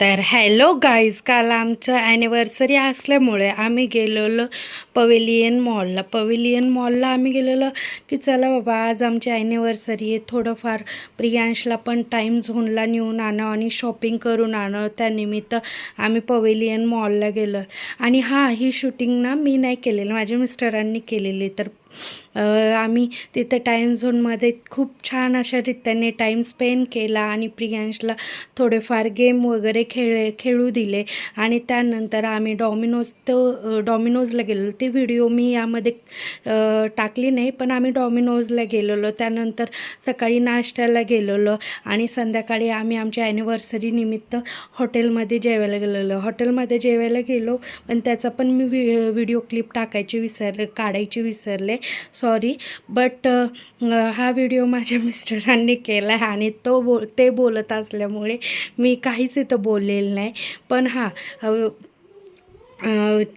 तर hello guys, काल आमचं ॲनिव्हर्सरी असल्यामुळे आम्ही गेलेलो पवेलियन मॉलला आम्ही गेलेलो की चला बाबा, आज आमची ॲनिव्हर्सरी आहे, थोडंफार प्रियांशला पण टाईम झोनला नेऊन आणावं आणि शॉपिंग करून आणावं. त्यानिमित्त आम्ही पवेलियन मॉलला गेलो. आणि ही शूटिंग ना मी नाही केलेली, माझ्या मिस्टरांनी केलेली. तर आम्ही तिथे टाईम झोनमध्ये खूप छान अशा रीत्याने टाईम स्पेंड केला आणि प्रियांशला थोडेफार गेम वगैरे खेळू दिले. आणि त्यानंतर आम्ही डॉमिनोजला गेलेलो. ते व्हिडिओ मी यामध्ये टाकली नाही, पण आम्ही डॉमिनोजला गेलेलो. त्यानंतर सकाळी नाश्त्याला गेलेलो आणि संध्याकाळी आम्ही आमच्या ॲनिव्हर्सरी निमित्त हॉटेलमध्ये जेवायला गेलो. पण त्याचा पण मी व्हिडिओ क्लिप काढायची विसरले, सॉरी. बट हा व्हिडिओ माझ्या मिस्टरांनी केला आहे आणि ते बोलत असल्यामुळे मी काहीच इथं बोललेलं नाही. पण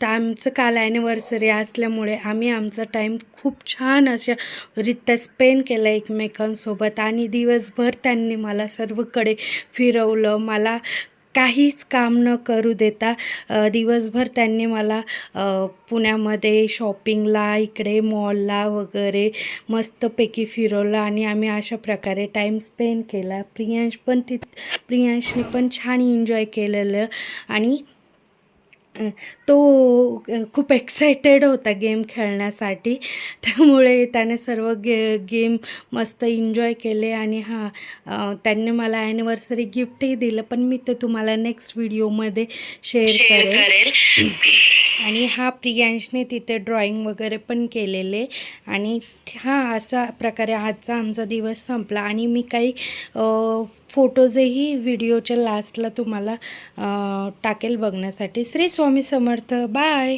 आमचं काल ॲनिव्हर्सरी असल्यामुळे आम्ही आमचा टाईम खूप छान अशा रीत्या स्पेंड केला एकमेकांसोबत. आणि दिवसभर त्यांनी मला सर्वकडे फिरवलं. मला काहीच काम न करू देता दिवसभर त्यांनी मला पुण्यामध्ये शॉपिंगला, इकडे मॉलला वगैरे मस्तपैकी फिरवलं आणि आम्ही अशा प्रकारे टाईम स्पेंड केला. प्रियांशने पण छान एन्जॉय केलेलं. आणि तो खूप एक्सायटेड होता गेम खेळण्यासाठी, त्यामुळे त्याने सर्व गेम मस्त एन्जॉय केले. आणि त्यांनी मला ॲनिव्हर्सरी गिफ्टही दिलं, पण मी ते तुम्हाला नेक्स्ट व्हिडिओमध्ये शेअर करेल. आणि प्रियांशने तिथे ड्रॉइंग वगैरे पण केलेले. आणि अशा प्रकारे आजचा आमचा दिवस संपला. आणि मी काही फोटोजही व्हिडिओच्या लास्टला तुम्हाला टाकेल बघण्यासाठी. श्री स्वामी समर्थ. बाय.